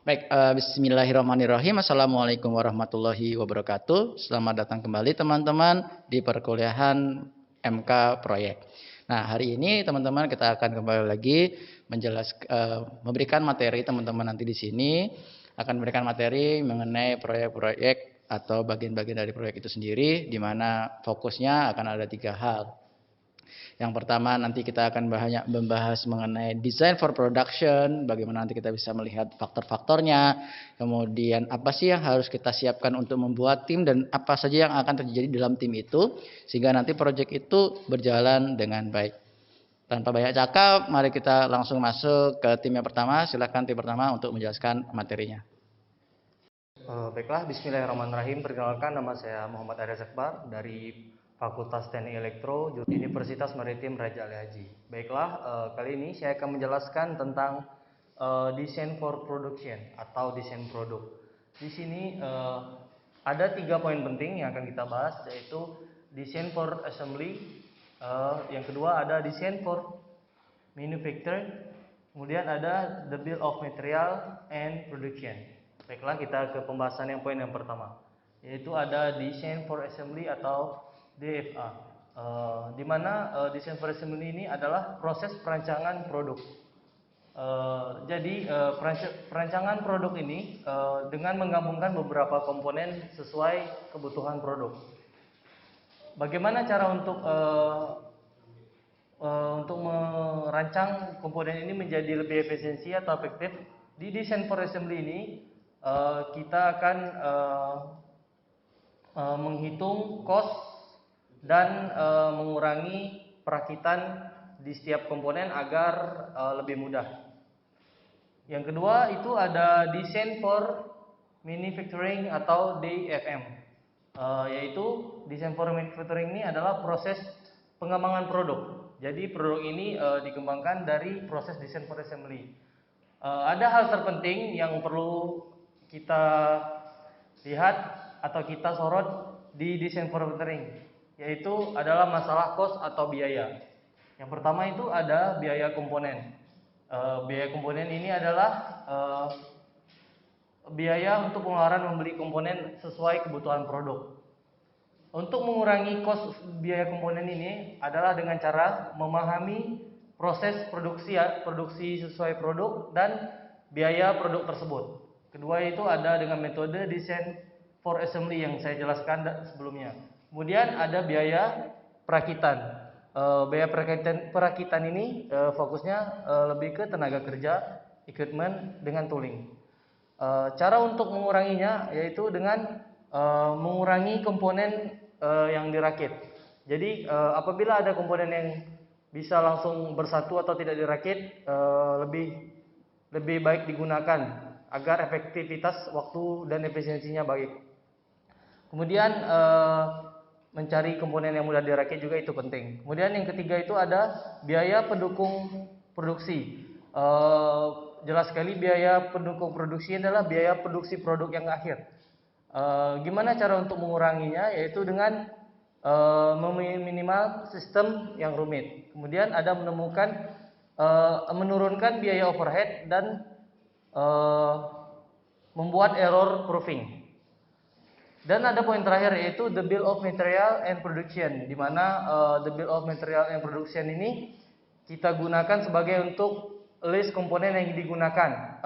Baik, bismillahirrahmanirrahim. Assalamualaikum warahmatullahi wabarakatuh. Selamat datang kembali teman-teman di perkuliahan MK Proyek. Nah, hari ini teman-teman kita akan kembali lagi memberikan materi teman-teman nanti di sini akan memberikan materi mengenai proyek-proyek atau bagian-bagian dari proyek itu sendiri, di mana fokusnya akan ada 3 hal. Yang pertama nanti kita akan membahas mengenai design for production, bagaimana nanti kita bisa melihat faktor-faktornya, kemudian apa sih yang harus kita siapkan untuk membuat tim dan apa saja yang akan terjadi dalam tim itu, sehingga nanti proyek itu berjalan dengan baik. Tanpa banyak cakap, mari kita langsung masuk ke tim yang pertama. Silakan tim pertama untuk menjelaskan materinya. Baiklah, bismillahirrahmanirrahim. Perkenalkan, nama saya Muhammad Arya Zakbar dari Fakultas Teknik Elektro, Universitas Maritim Raja Ali Haji. Baiklah, kali ini saya akan menjelaskan tentang design for production atau desain produk. Di sini ada 3 poin penting yang akan kita bahas, yaitu design for assembly, yang kedua ada design for manufacturing, kemudian ada the bill of material and production. Baiklah, kita ke pembahasan yang poin yang pertama, yaitu ada design for assembly atau DFA, di mana design for assembly ini adalah proses perancangan produk. Jadi perancangan produk ini dengan menggabungkan beberapa komponen sesuai kebutuhan produk. Bagaimana cara untuk merancang komponen ini menjadi lebih efisiensi atau efektif? Di design for assembly ini kita akan menghitung cost dan mengurangi perakitan di setiap komponen agar lebih mudah. Yang kedua itu ada design for manufacturing atau DFM, yaitu design for manufacturing ini adalah proses pengembangan produk. Jadi produk ini dikembangkan dari proses design for assembly. Ada hal terpenting yang perlu kita lihat atau kita sorot di design for manufacturing, yaitu adalah masalah cost atau biaya. Yang pertama itu ada biaya komponen. Biaya komponen ini adalah biaya untuk pengeluaran membeli komponen sesuai kebutuhan produk. Untuk mengurangi cost biaya komponen ini adalah dengan cara memahami proses produksi sesuai produk dan biaya produk tersebut. Kedua itu ada dengan metode design for assembly yang saya jelaskan sebelumnya. Kemudian ada biaya perakitan. Biaya perakitan ini fokusnya lebih ke tenaga kerja, equipment dengan tooling. Cara untuk menguranginya yaitu dengan mengurangi komponen yang dirakit. Jadi apabila ada komponen yang bisa langsung bersatu atau tidak dirakit, lebih baik digunakan agar efektivitas waktu dan efisiensinya baik. Kemudian mencari komponen yang mudah dirakit juga itu penting. Kemudian yang ketiga itu ada biaya pendukung produksi. Jelas sekali biaya pendukung produksi adalah biaya produksi produk yang akhir. Gimana cara untuk menguranginya? Yaitu dengan meminimal sistem yang rumit. Kemudian ada menurunkan biaya overhead dan membuat error proofing. Dan ada poin terakhir yaitu the bill of material and production, di mana the bill of material and production ini kita gunakan sebagai untuk list komponen yang digunakan.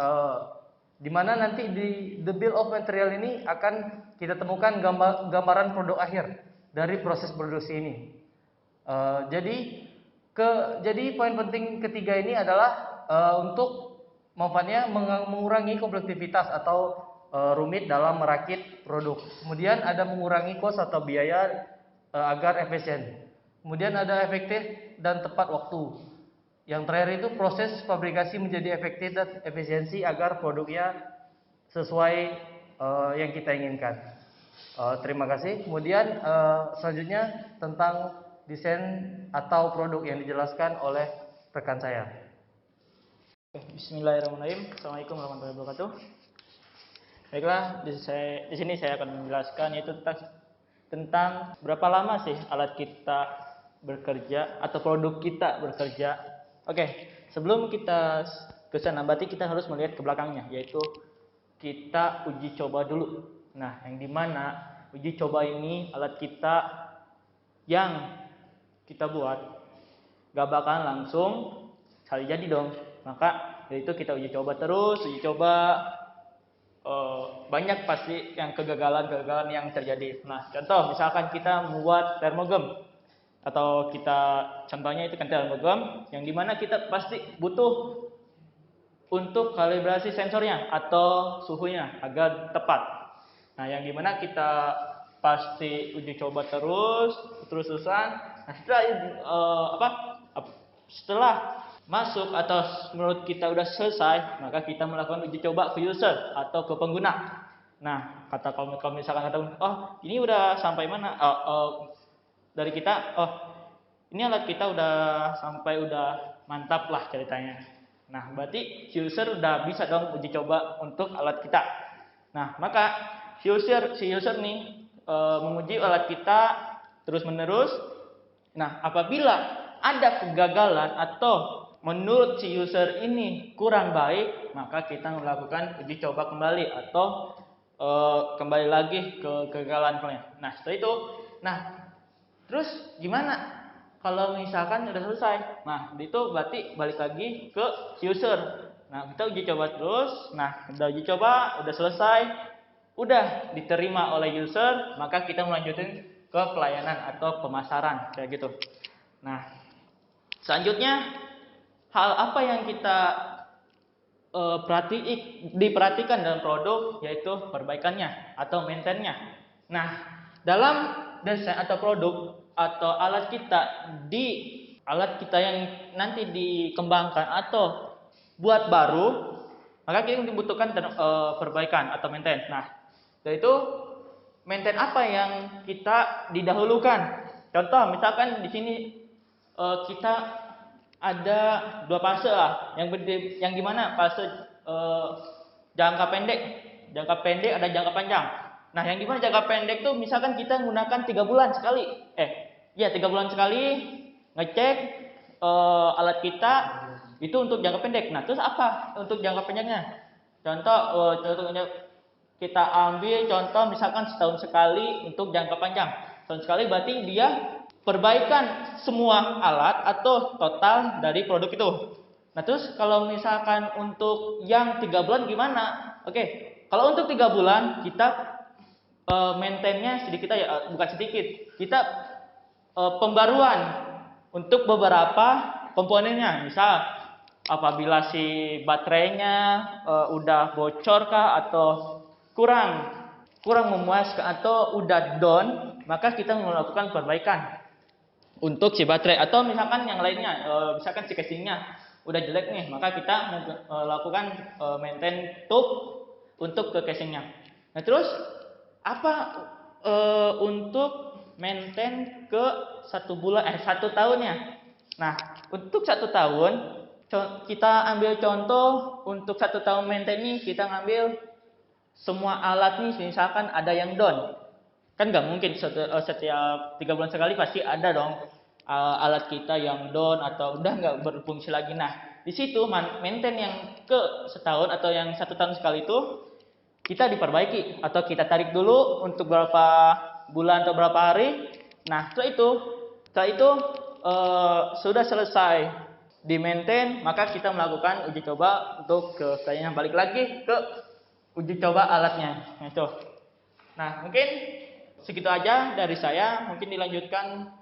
Di mana nanti di the bill of material ini akan kita temukan gambaran produk akhir dari proses produksi ini. Jadi poin penting ketiga ini adalah untuk manfaatnya mengurangi kompleksitas atau rumit dalam merakit produk. Kemudian ada mengurangi cost atau biaya agar efisien. Kemudian ada efektif dan tepat waktu. Yang terakhir itu proses fabrikasi menjadi efektif dan efisiensi agar produknya sesuai yang kita inginkan. Terima kasih. Kemudian selanjutnya tentang desain atau produk yang dijelaskan oleh rekan saya. Bismillahirrahmanirrahim. Assalamualaikum warahmatullahi wabarakatuh. Baiklah, di sini saya akan menjelaskan yaitu tentang berapa lama sih alat kita bekerja atau produk kita bekerja. Oke, sebelum kita ke sana berarti kita harus melihat ke belakangnya, yaitu kita uji coba dulu. Nah, yang dimana uji coba ini alat kita yang kita buat gak bakalan langsung sekali jadi dong. Maka dari itu kita uji coba terus, uji coba. Banyak pasti yang kegagalan-kegagalan yang terjadi. Nah, contoh misalkan kita membuat termogam atau contohnya itu kan termogam yang dimana kita pasti butuh untuk kalibrasi sensornya atau suhunya agar tepat. Nah, yang dimana kita pasti uji coba terus-terusan. Nah, setelah masuk atau menurut kita udah selesai, maka kita melakukan uji coba ke user atau ke pengguna. Nah, kalau misalkan kata, ini udah sampai mana? Dari kita, ini alat kita udah sampai, udah mantap lah ceritanya. Nah, berarti si user udah bisa dong uji coba untuk alat kita. Nah, maka si user nih menguji alat kita terus menerus. Nah, apabila ada kegagalan atau menurut si user ini kurang baik, maka kita melakukan uji coba kembali atau kembali lagi ke kegagalan. Nah, setelah itu, terus gimana kalau misalkan udah selesai? Nah, itu berarti balik lagi ke si user. Nah, kita uji coba terus. Nah, udah uji coba, udah selesai, udah diterima oleh user, maka kita melanjutin ke pelayanan atau pemasaran kayak gitu. Nah, selanjutnya hal apa yang kita diperhatikan dalam produk, yaitu perbaikannya atau maintenance-nya. Nah, dalam desain atau produk atau alat kita yang nanti dikembangkan atau buat baru, maka kita dibutuhkan perbaikan atau maintenance. Nah, yaitu maintenance apa yang kita didahulukan. Contoh, misalkan di sini kita ada dua fase lah, yang dimana fase jangka pendek ada jangka panjang. Nah, yang dimana jangka pendek tuh misalkan kita menggunakan 3 bulan sekali, 3 bulan sekali ngecek alat kita itu untuk jangka pendek. Nah, terus apa untuk jangka panjangnya? Contohnya kita ambil contoh misalkan setahun sekali untuk jangka panjang. Setahun sekali berarti dia perbaikan semua alat atau total dari produk itu. Nah, terus kalau misalkan untuk yang 3 bulan gimana? Kalau untuk 3 bulan kita maintain-nya sedikit aja, bukan sedikit. Kita pembaruan untuk beberapa komponennya. Misal apabila si baterainya udah bocor kah atau kurang memuaskan atau udah down, maka kita melakukan perbaikan untuk si baterai. Atau misalkan yang lainnya, misalkan si casingnya udah jelek nih, maka kita melakukan maintain tube untuk ke casingnya. Nah, terus apa untuk maintain ke 1 tahunnya? Nah, untuk 1 tahun kita ambil contoh, untuk 1 tahun maintain ini kita ngambil semua alat nih, misalkan ada yang down. Kan nggak mungkin setiap 3 bulan sekali pasti ada dong alat kita yang down atau udah nggak berfungsi lagi. Nah, di situ maintain yang ke setahun atau yang 1 tahun sekali itu kita diperbaiki atau kita tarik dulu untuk berapa bulan atau berapa hari. Nah, setelah itu sudah selesai di maintain, maka kita melakukan uji coba untuk kayaknya balik lagi ke uji coba alatnya. Nah, mungkin segitu aja dari saya. Mungkin dilanjutkan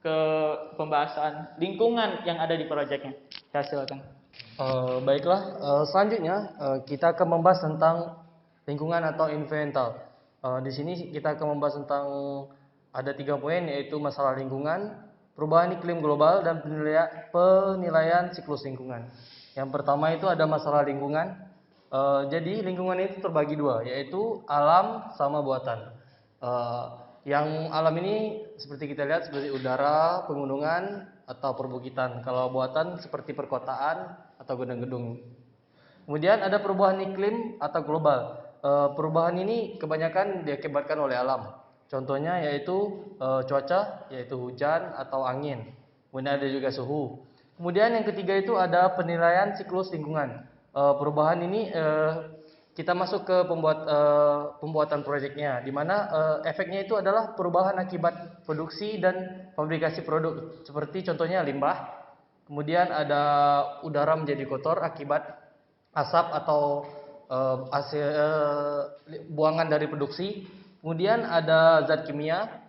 ke pembahasan lingkungan yang ada di proyeknya. Saya silakan. Baiklah, selanjutnya kita akan membahas tentang lingkungan atau environmental. Di sini kita akan membahas tentang ada 3 poin, yaitu masalah lingkungan, perubahan iklim global, dan penilaian siklus lingkungan. Yang pertama itu ada masalah lingkungan. Jadi lingkungan itu terbagi 2, yaitu alam sama buatan. Yang alam ini seperti kita lihat seperti udara, pegunungan, atau perbukitan. Kalau buatan seperti perkotaan atau gedung-gedung. Kemudian ada perubahan iklim atau global. Perubahan ini kebanyakan diakibatkan oleh alam. Contohnya yaitu cuaca, yaitu hujan atau angin. Kemudian ada juga suhu. Kemudian yang ketiga itu ada penilaian siklus lingkungan. Perubahan ini kita masuk ke pembuatan proyeknya, di mana efeknya itu adalah perubahan akibat produksi dan fabrikasi produk. Seperti contohnya limbah, kemudian ada udara menjadi kotor akibat asap atau buangan dari produksi. Kemudian ada zat kimia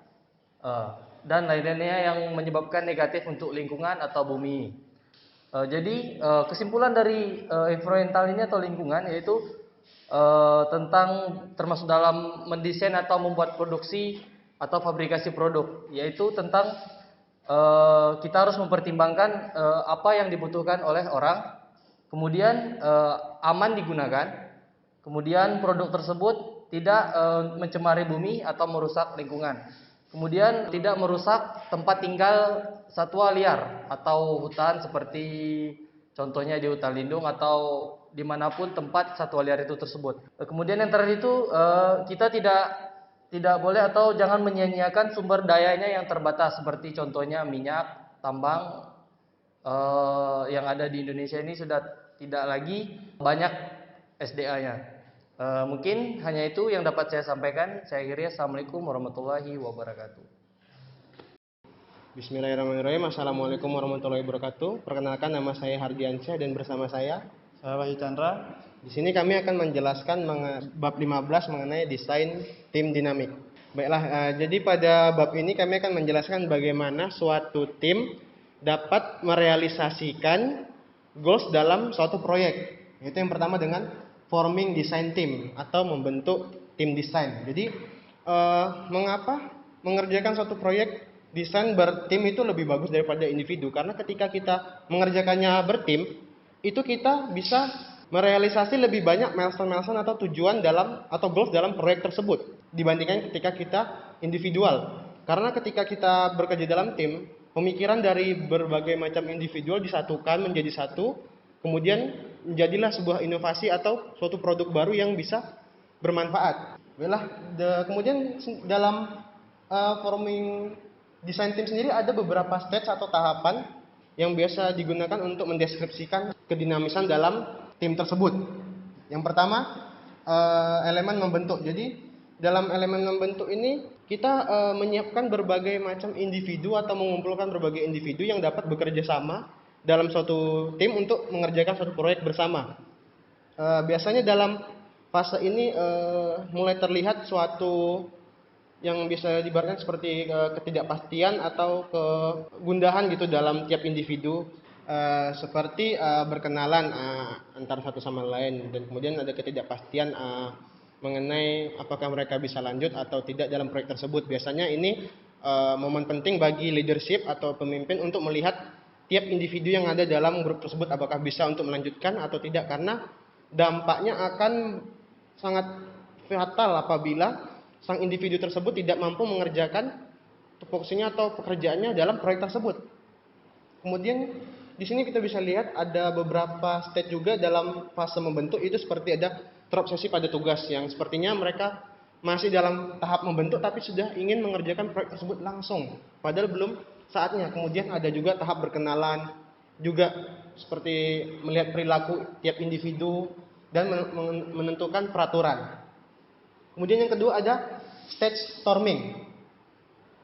dan lain-lainnya yang menyebabkan negatif untuk lingkungan atau bumi. Jadi kesimpulan dari environmental ini atau lingkungan yaitu tentang termasuk dalam mendesain atau membuat produksi atau fabrikasi produk, yaitu tentang kita harus mempertimbangkan apa yang dibutuhkan oleh orang, kemudian aman digunakan, kemudian produk tersebut tidak mencemari bumi atau merusak lingkungan, kemudian tidak merusak tempat tinggal satwa liar atau hutan seperti contohnya di hutan lindung atau dimanapun tempat satwa liar itu tersebut. Kemudian yang terakhir itu kita tidak boleh atau jangan menyia-nyiakan sumber dayanya yang terbatas seperti contohnya minyak, tambang yang ada di Indonesia ini sudah tidak lagi banyak SDA-nya. Mungkin hanya itu yang dapat saya sampaikan. Saya akhiri. Assalamualaikum warahmatullahi wabarakatuh. Bismillahirrahmanirrahim. Assalamualaikum warahmatullahi wabarakatuh. Perkenalkan, nama saya Hardiansyah dan bersama saya Wahyu Chandra. Di sini kami akan menjelaskan bab 15 mengenai desain tim dinamik. Baiklah, jadi pada bab ini kami akan menjelaskan bagaimana suatu tim dapat merealisasikan goals dalam suatu proyek. Itu yang pertama dengan forming design team atau membentuk tim desain. Jadi mengapa mengerjakan suatu proyek desain bertim itu lebih bagus daripada individu? Karena ketika kita mengerjakannya bertim, itu kita bisa merealisasi lebih banyak milestone-milestone atau tujuan dalam atau goals dalam proyek tersebut dibandingkan ketika kita individual. Karena ketika kita bekerja dalam tim, pemikiran dari berbagai macam individual disatukan menjadi satu, kemudian menjadilah sebuah inovasi atau suatu produk baru yang bisa bermanfaat. Kemudian dalam forming design tim sendiri ada beberapa stage atau tahapan yang biasa digunakan untuk mendeskripsikan kedinamisan dalam tim tersebut. Yang pertama, elemen membentuk. Jadi dalam elemen membentuk ini kita menyiapkan berbagai macam individu atau mengumpulkan berbagai individu yang dapat bekerja sama dalam suatu tim untuk mengerjakan suatu proyek bersama. Biasanya dalam fase ini mulai terlihat suatu yang bisa diibaratkan seperti ketidakpastian atau kegundahan gitu dalam tiap individu, seperti berkenalan antara satu sama lain, dan kemudian ada ketidakpastian mengenai apakah mereka bisa lanjut atau tidak dalam proyek tersebut. Biasanya ini momen penting bagi leadership atau pemimpin untuk melihat tiap individu yang ada dalam grup tersebut apakah bisa untuk melanjutkan atau tidak, karena dampaknya akan sangat fatal apabila sang individu tersebut tidak mampu mengerjakan tupoksinya atau pekerjaannya dalam proyek tersebut. Kemudian di sini kita bisa lihat ada beberapa stage juga dalam fase membentuk, itu seperti ada terobsesi pada tugas yang sepertinya mereka masih dalam tahap membentuk tapi sudah ingin mengerjakan proyek tersebut langsung padahal belum saatnya. Kemudian ada juga tahap berkenalan, juga seperti melihat perilaku tiap individu dan menentukan peraturan. Kemudian yang kedua ada stage storming.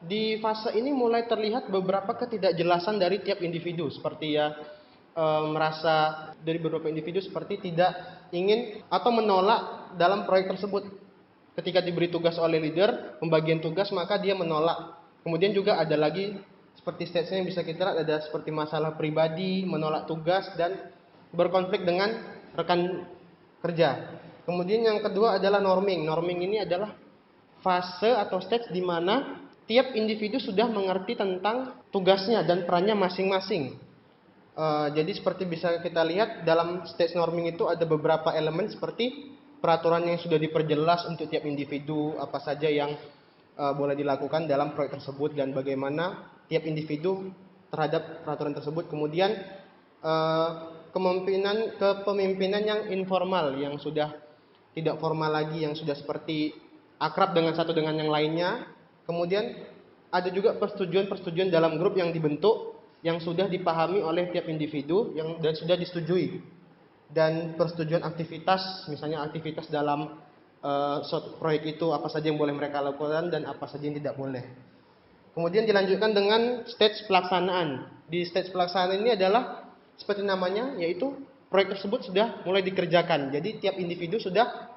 Di fase ini mulai terlihat beberapa ketidakjelasan dari tiap individu, seperti merasa dari beberapa individu seperti tidak ingin atau menolak dalam proyek tersebut. Ketika diberi tugas oleh leader, pembagian tugas, maka dia menolak. Kemudian juga ada lagi seperti stage yang bisa kita lihat, ada seperti masalah pribadi, menolak tugas, dan berkonflik dengan rekan kerja. Kemudian yang kedua adalah norming. Norming ini adalah fase atau stage di mana tiap individu sudah mengerti tentang tugasnya dan perannya masing-masing. Jadi seperti bisa kita lihat dalam stage norming itu ada beberapa elemen seperti peraturan yang sudah diperjelas untuk tiap individu, apa saja yang boleh dilakukan dalam proyek tersebut dan bagaimana tiap individu terhadap peraturan tersebut. Kemudian kepemimpinan yang informal, yang sudah tidak formal lagi, yang sudah seperti akrab dengan satu dengan yang lainnya. Kemudian ada juga persetujuan dalam grup yang dibentuk yang sudah dipahami oleh tiap individu dan sudah disetujui. dan persetujuan aktivitas, misalnya aktivitas dalam suatu proyek itu apa saja yang boleh mereka lakukan dan apa saja yang tidak boleh. Kemudian dilanjutkan dengan stage pelaksanaan. Di stage pelaksanaan ini adalah seperti namanya, yaitu proyek tersebut sudah mulai dikerjakan. Jadi tiap individu sudah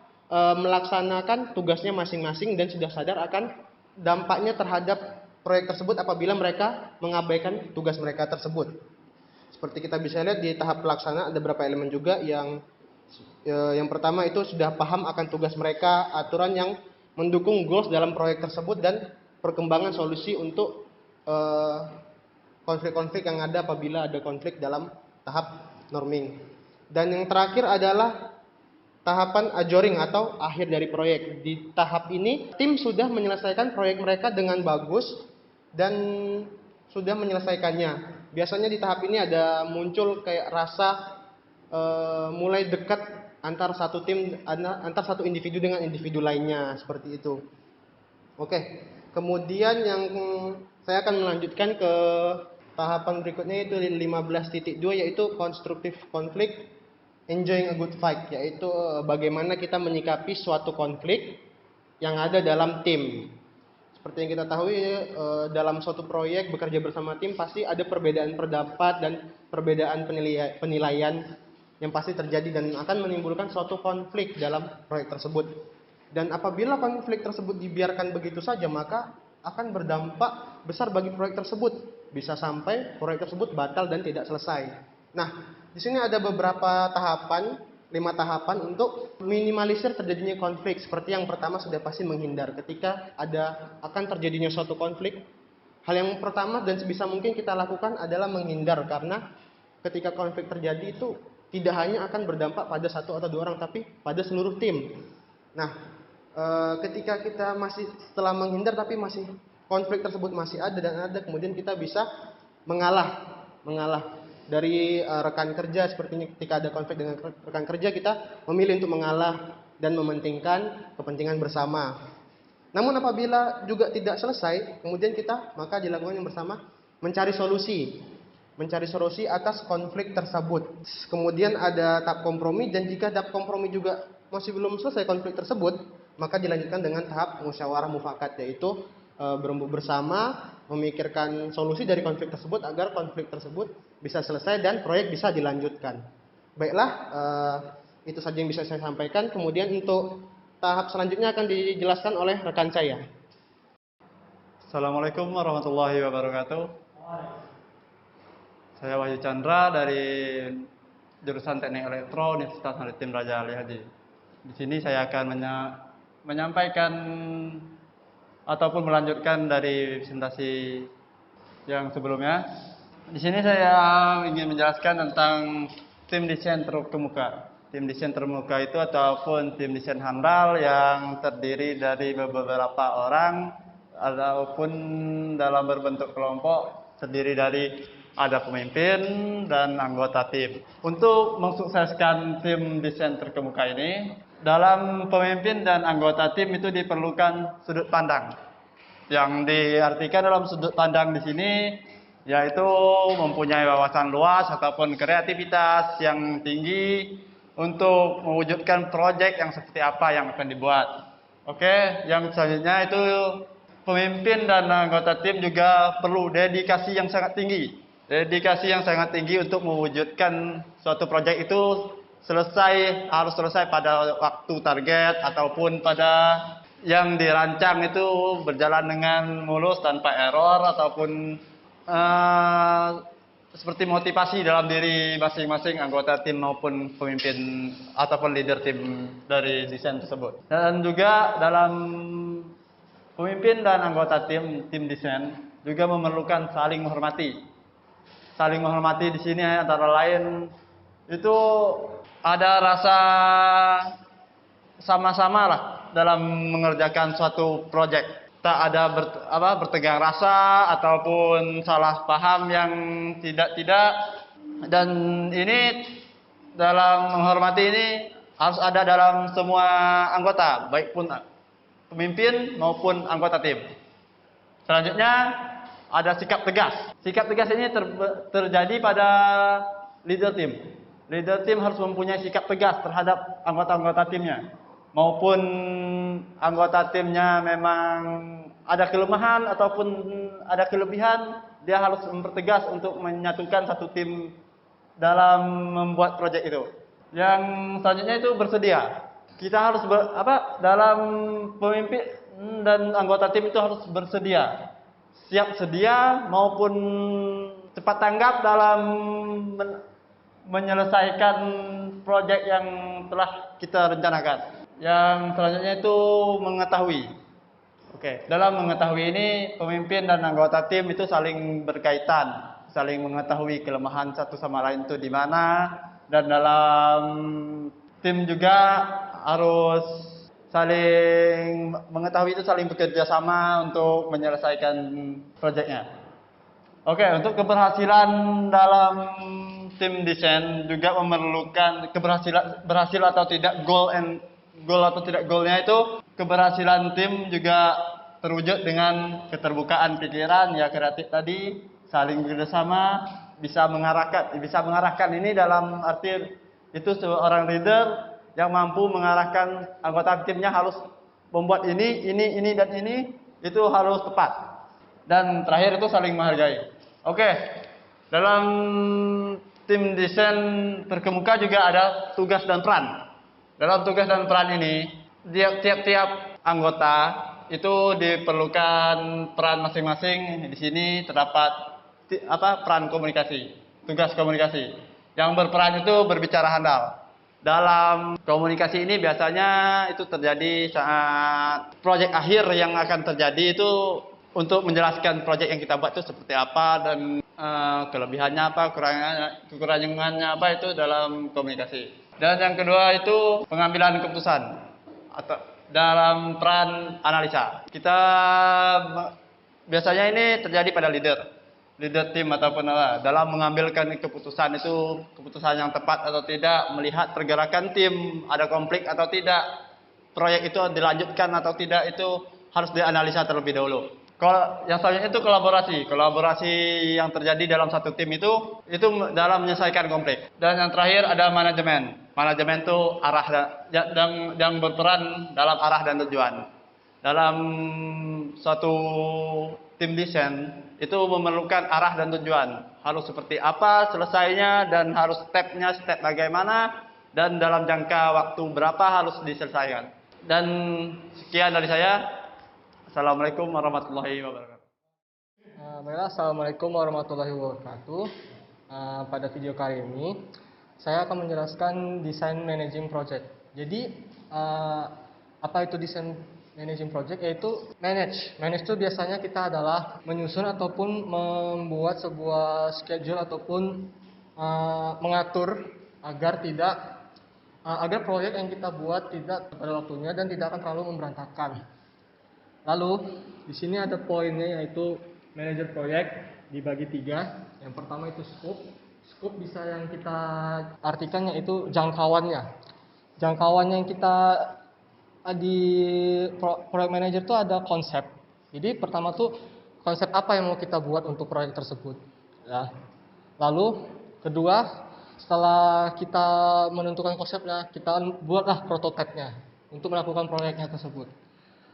melaksanakan tugasnya masing-masing dan sudah sadar akan dampaknya terhadap proyek tersebut apabila mereka mengabaikan tugas mereka tersebut. Seperti kita bisa lihat di tahap pelaksanaan ada beberapa elemen juga yang pertama itu sudah paham akan tugas mereka, aturan yang mendukung goals dalam proyek tersebut dan perkembangan solusi untuk konflik-konflik yang ada apabila ada konflik dalam tahap norming. Dan yang terakhir adalah tahapan ajoring atau akhir dari proyek. Di tahap ini tim sudah menyelesaikan proyek mereka dengan bagus dan sudah menyelesaikannya. Biasanya di tahap ini ada muncul kayak rasa mulai dekat antar satu tim, antar satu individu dengan individu lainnya, seperti itu. Oke, kemudian yang saya akan melanjutkan ke tahapan berikutnya yaitu 15.2 yaitu constructive conflict, enjoying a good fight, yaitu bagaimana kita menyikapi suatu konflik yang ada dalam tim. Seperti yang kita tahu dalam suatu proyek bekerja bersama tim pasti ada perbedaan pendapat dan perbedaan penilaian yang pasti terjadi dan akan menimbulkan suatu konflik dalam proyek tersebut. Dan apabila konflik tersebut dibiarkan begitu saja, maka akan berdampak besar bagi proyek tersebut. Bisa sampai proyek tersebut batal dan tidak selesai. Nah, di sini ada beberapa tahapan, 5 tahapan untuk minimalisir terjadinya konflik. Seperti yang pertama sudah pasti menghindar. Ketika akan terjadinya suatu konflik, hal yang pertama dan sebisa mungkin kita lakukan adalah menghindar, karena ketika konflik terjadi itu tidak hanya akan berdampak pada satu atau 2 orang, tapi pada seluruh tim. Nah, ketika kita masih setelah menghindar tapi masih konflik tersebut masih ada dan ada, kemudian kita bisa mengalah dari rekan kerja. Sepertinya ketika ada konflik dengan rekan kerja, kita memilih untuk mengalah dan mementingkan kepentingan bersama. Namun apabila juga tidak selesai, kemudian maka dilakukan yang bersama mencari solusi atas konflik tersebut. Kemudian ada tahap kompromi, dan jika tahap kompromi juga masih belum selesai konflik tersebut, maka dilanjutkan dengan tahap musyawarah mufakat, yaitu berembuk bersama memikirkan solusi dari konflik tersebut agar konflik tersebut bisa selesai dan proyek bisa dilanjutkan. Baiklah, itu saja yang bisa saya sampaikan. Kemudian untuk tahap selanjutnya akan dijelaskan oleh rekan saya. Assalamualaikum warahmatullahi wabarakatuh. Saya Wahyu Chandra dari jurusan Teknik Elektro Universitas Maritim Raja Ali Haji. Di sini saya akan menyampaikan ataupun melanjutkan dari presentasi yang sebelumnya. Di sini saya ingin menjelaskan tentang tim desain terkemuka. Tim desain terkemuka itu ataupun tim desain handal yang terdiri dari beberapa orang ataupun dalam berbentuk kelompok, terdiri dari ada pemimpin dan anggota tim. Untuk mensukseskan tim desain terkemuka ini, dalam pemimpin dan anggota tim itu diperlukan sudut pandang. Yang diartikan dalam sudut pandang di sini yaitu mempunyai wawasan luas ataupun kreativitas yang tinggi untuk mewujudkan proyek yang seperti apa yang akan dibuat. Oke, yang selanjutnya itu pemimpin dan anggota tim juga perlu dedikasi yang sangat tinggi. Dedikasi yang sangat tinggi untuk mewujudkan suatu proyek itu harus selesai pada waktu target ataupun pada yang dirancang itu berjalan dengan mulus tanpa error ataupun seperti motivasi dalam diri masing-masing anggota tim maupun pemimpin ataupun leader tim dari desain tersebut. Dan juga dalam pemimpin dan anggota tim desain juga memerlukan saling menghormati. Saling menghormati di sini antara lain itu ada rasa sama-sama lah dalam mengerjakan suatu proyek. Tak ada bertegang rasa ataupun salah paham yang tidak. Dan ini dalam menghormati ini harus ada dalam semua anggota, baik pun pemimpin maupun anggota tim. Selanjutnya ada sikap tegas. Sikap tegas ini terjadi pada leader tim. leader tim harus mempunyai sikap tegas terhadap anggota-anggota timnya. Maupun anggota timnya memang ada kelemahan ataupun ada kelebihan, dia harus mempertegas untuk menyatukan satu tim dalam membuat proyek itu. Yang selanjutnya itu bersedia. Kita harus dalam pemimpin dan anggota tim itu harus bersedia. Siap sedia maupun cepat tanggap dalam menyelesaikan proyek yang telah kita rencanakan. Yang selanjutnya itu mengetahui. Oke, dalam mengetahui ini pemimpin dan anggota tim itu saling berkaitan, saling mengetahui kelemahan satu sama lain itu di mana, dan dalam tim juga harus saling mengetahui itu saling bekerja sama untuk menyelesaikan proyeknya. Oke, untuk keberhasilan dalam tim desain juga memerlukan berhasil atau tidak goal atau tidak goalnya itu, keberhasilan tim juga terwujud dengan keterbukaan pikiran, ya kreatif tadi, saling bekerjasama, bisa mengarahkan ini dalam arti itu seorang leader yang mampu mengarahkan anggota timnya harus membuat ini dan ini itu harus tepat. Dan terakhir itu saling menghargai. Oke, dalam tim desain terkemuka juga ada tugas dan peran. Dalam tugas dan peran ini, tiap-tiap anggota itu diperlukan peran masing-masing. Di sini terdapat peran komunikasi, tugas komunikasi. Yang berperan itu berbicara handal. Dalam komunikasi ini biasanya itu terjadi saat proyek akhir yang akan terjadi itu untuk menjelaskan proyek yang kita buat itu seperti apa dan kelebihannya apa, kekurangannya apa itu dalam komunikasi. Dan yang kedua itu pengambilan keputusan atau dalam peran analisa. Kita biasanya ini terjadi pada leader tim ataupun dalam mengambilkan keputusan itu, keputusan yang tepat atau tidak, melihat pergerakan tim, ada konflik atau tidak, proyek itu dilanjutkan atau tidak, itu harus dianalisa terlebih dahulu. Kalau yang selanjutnya itu kolaborasi yang terjadi dalam satu tim itu dalam menyelesaikan konflik. Dan yang terakhir ada manajemen itu arah yang berperan dalam arah dan tujuan. Dalam suatu tim desain itu memerlukan arah dan tujuan, harus seperti apa selesainya dan harus step bagaimana dan dalam jangka waktu berapa harus diselesaikan. Dan sekian dari saya. Assalamualaikum warahmatullahi wabarakatuh. Baiklah, assalamualaikum warahmatullahi wabarakatuh. Pada video kali ini saya akan menjelaskan desain managing project. Jadi apa itu desain managing project? Yaitu manage itu biasanya kita adalah menyusun ataupun membuat sebuah schedule ataupun mengatur agar proyek yang kita buat tidak pada waktunya dan tidak akan terlalu memberantakan. Lalu di sini ada poinnya, yaitu manajer proyek dibagi 3. Yang pertama itu scope. Scope bisa yang kita artikan yaitu jangkauannya. Jangkauannya yang kita di proyek manager itu ada konsep. Jadi pertama tuh konsep apa yang mau kita buat untuk proyek tersebut. Ya. Lalu kedua, setelah kita menentukan konsepnya, kita buatlah prototipenya untuk melakukan proyeknya tersebut.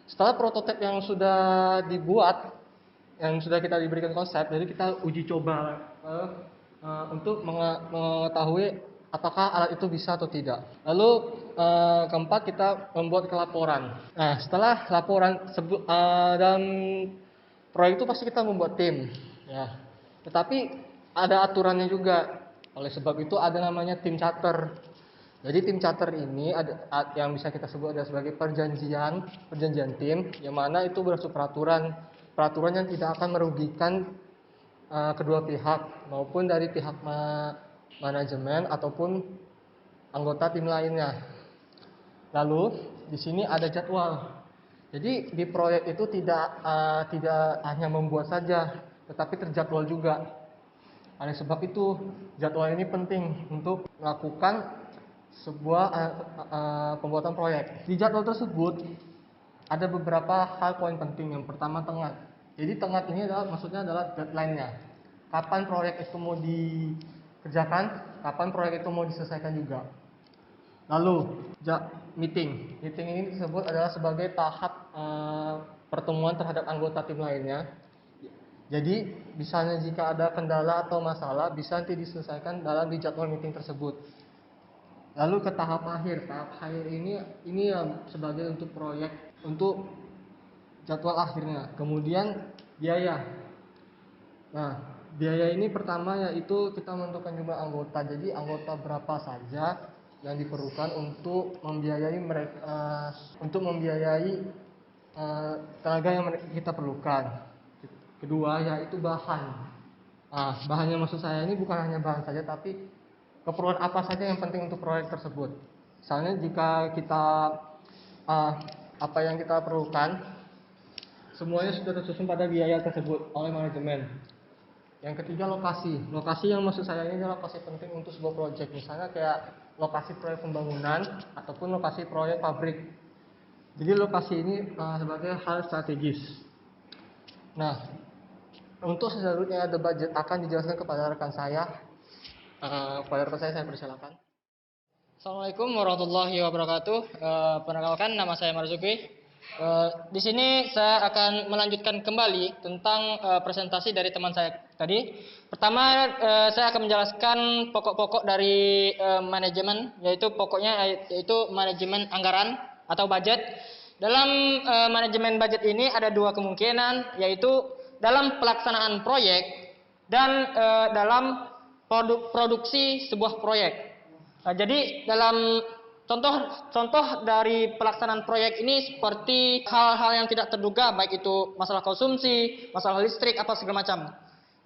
Setelah prototip yang sudah dibuat, yang sudah kita diberikan konsep, jadi kita uji coba untuk mengetahui apakah alat itu bisa atau tidak. Lalu keempat, kita membuat laporan. Nah, setelah laporan dalam proyek itu pasti kita membuat tim, ya. Tetapi ada aturannya juga. Oleh sebab itu ada namanya tim charter. Jadi tim charter ini ada yang bisa kita sebut ada sebagai perjanjian tim, yang mana itu berasal peraturan yang tidak akan merugikan kedua pihak maupun dari pihak manajemen ataupun anggota tim lainnya. Lalu di sini ada jadwal. Jadi di proyek itu tidak hanya membuat saja, tetapi terjadwal juga. Oleh sebab itu jadwal ini penting untuk melakukan sebuah pembuatan proyek. Di jadwal tersebut ada beberapa hal poin penting. Yang pertama, tenggat. Jadi tenggat ini maksudnya adalah deadline-nya. Kapan proyek itu mau dikerjakan kapan proyek itu mau diselesaikan juga. Lalu meeting ini tersebut adalah sebagai tahap pertemuan terhadap anggota tim lainnya. Jadi misalnya jika ada kendala atau masalah bisa nanti diselesaikan dalam di jadwal meeting tersebut. Lalu ke tahap akhir ini sebagai untuk proyek untuk jadwal akhirnya. Kemudian biaya. Nah, biaya ini pertama yaitu kita menentukan jumlah anggota. Jadi anggota berapa saja yang diperlukan untuk membiayai mereka, tenaga yang kita perlukan. Kedua yaitu bahan. Bahan yang maksud saya ini bukan hanya bahan saja, tapi keperluan apa saja yang penting untuk proyek tersebut. Misalnya jika kita apa yang kita perlukan semuanya sudah tersusun pada biaya tersebut oleh manajemen. Yang ketiga lokasi. Lokasi yang maksud saya ini adalah lokasi penting untuk sebuah proyek. Misalnya kayak lokasi proyek pembangunan ataupun lokasi proyek pabrik. Jadi lokasi ini sebagai hal strategis. Nah, untuk selanjutnya ada budget akan dijelaskan kepada rekan saya. Kepada rekan saya persilakan. Assalamualaikum warahmatullahi wabarakatuh. Perkenalkan, nama saya Marzuki. Di sini saya akan melanjutkan kembali tentang presentasi dari teman saya tadi. Pertama, saya akan menjelaskan pokok-pokok dari manajemen, yaitu manajemen anggaran atau budget. Dalam manajemen budget ini ada dua kemungkinan, yaitu dalam pelaksanaan proyek dan dalam produksi sebuah proyek. Nah, jadi dalam contoh dari pelaksanaan proyek ini seperti hal-hal yang tidak terduga, baik itu masalah konsumsi, masalah listrik, apa segala macam.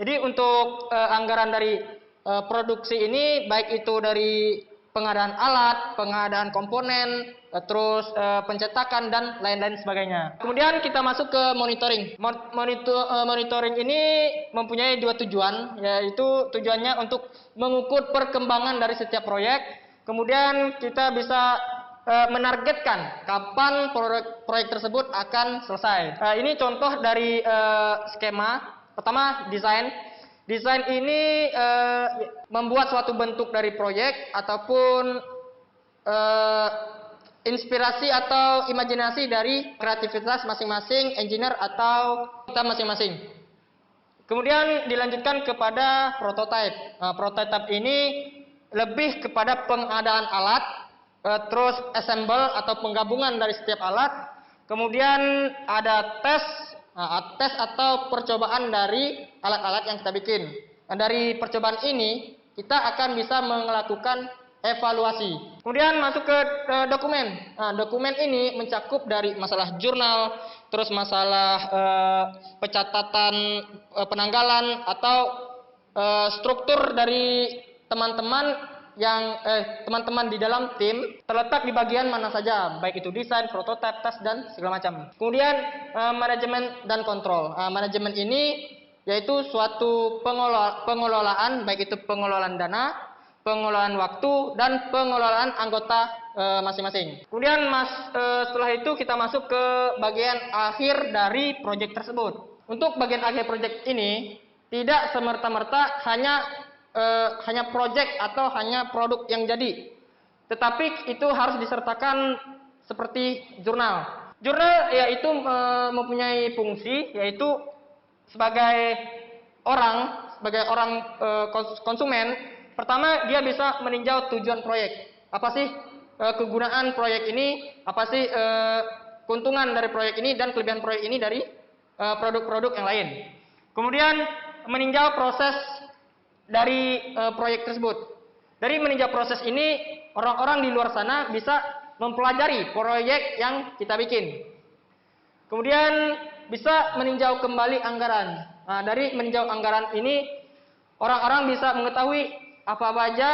Jadi untuk anggaran dari produksi ini, baik itu dari pengadaan alat, pengadaan komponen, terus pencetakan dan lain-lain sebagainya. Kemudian kita masuk ke monitoring. Monitoring ini mempunyai dua tujuan, yaitu tujuannya untuk mengukur perkembangan dari setiap proyek. Kemudian kita bisa menargetkan kapan proyek tersebut akan selesai. Ini contoh dari skema. Pertama, desain. Desain ini membuat suatu bentuk dari proyek ataupun inspirasi atau imajinasi dari kreativitas masing-masing engineer atau kita masing-masing. Kemudian dilanjutkan kepada prototype. Prototype ini lebih kepada pengadaan alat, terus assemble atau penggabungan dari setiap alat. Kemudian ada tes atau percobaan dari alat-alat yang kita bikin. Nah, dari percobaan ini kita akan bisa melakukan evaluasi. Kemudian masuk ke dokumen. Nah, dokumen ini mencakup dari masalah jurnal, terus masalah pencatatan penanggalan atau struktur dari teman-teman di dalam tim terletak di bagian mana saja, baik itu desain, prototipe, tes dan segala macam. Kemudian manajemen dan kontrol. Manajemen ini yaitu suatu pengelolaan, baik itu pengelolaan dana, pengelolaan waktu dan pengelolaan anggota masing-masing. Kemudian setelah itu kita masuk ke bagian akhir dari proyek tersebut. Untuk bagian akhir proyek ini tidak semerta-merta hanya proyek atau hanya produk yang jadi, tetapi itu harus disertakan seperti jurnal. Jurnal yaitu mempunyai fungsi, yaitu sebagai orang konsumen. Pertama, dia bisa meninjau tujuan proyek. Apa sih kegunaan proyek ini? Apa sih keuntungan dari proyek ini dan kelebihan proyek ini dari produk-produk yang lain? Kemudian meninjau proses dari proyek tersebut. Dari meninjau proses ini, orang-orang di luar sana bisa mempelajari proyek yang kita bikin. Kemudian bisa meninjau kembali anggaran. Nah, dari meninjau anggaran ini, orang-orang bisa mengetahui apa saja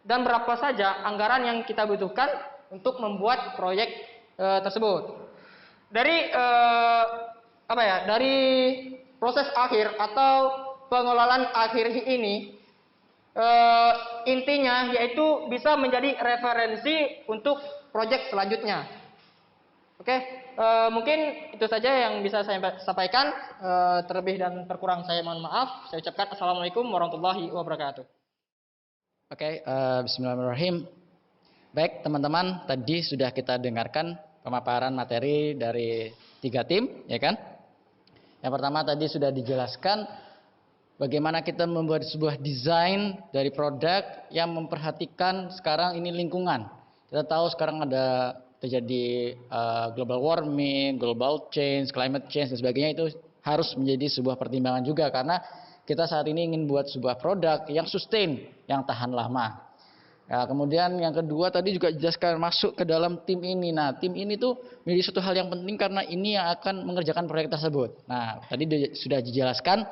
dan berapa saja anggaran yang kita butuhkan untuk membuat proyek tersebut. Dari dari proses akhir atau pengelolaan akhir ini intinya yaitu bisa menjadi referensi untuk proyek selanjutnya. Oke, mungkin itu saja yang bisa saya sampaikan. Terlebih dan terkurang saya mohon maaf. Saya ucapkan assalamualaikum warahmatullahi wabarakatuh. Oke, bismillahirrahmanirrahim. Baik, teman-teman, tadi sudah kita dengarkan pemaparan materi dari 3 tim, ya kan? Yang pertama tadi sudah dijelaskan bagaimana kita membuat sebuah desain dari produk yang memperhatikan sekarang ini lingkungan. Kita tahu sekarang ada terjadi global warming, global change, climate change dan sebagainya, itu harus menjadi sebuah pertimbangan juga karena kita saat ini ingin buat sebuah produk yang sustain, yang tahan lama. Ya, kemudian yang kedua tadi juga jelaskan masuk ke dalam tim ini. Nah, tim ini tuh menjadi suatu hal yang penting karena ini yang akan mengerjakan proyek tersebut. Nah, tadi sudah dijelaskan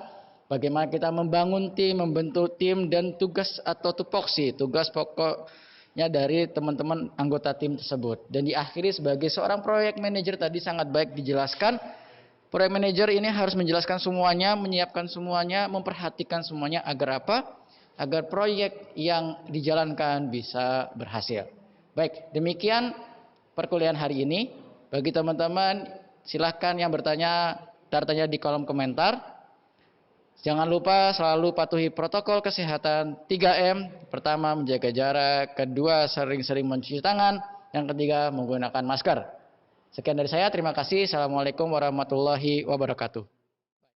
bagaimana kita membangun tim, membentuk tim, dan tugas atau tupoksi, tugas pokoknya dari teman-teman anggota tim tersebut. Dan diakhiri sebagai seorang proyek manajer tadi sangat baik dijelaskan. Proyek manajer ini harus menjelaskan semuanya, menyiapkan semuanya, memperhatikan semuanya agar apa? Agar proyek yang dijalankan bisa berhasil. Baik, demikian perkuliahan hari ini. Bagi teman-teman, silahkan yang bertanya di kolom komentar. Jangan lupa selalu patuhi protokol kesehatan 3M. Pertama, menjaga jarak. Kedua, sering-sering mencuci tangan. Yang ketiga, menggunakan masker. Sekian dari saya, terima kasih. Assalamualaikum warahmatullahi wabarakatuh.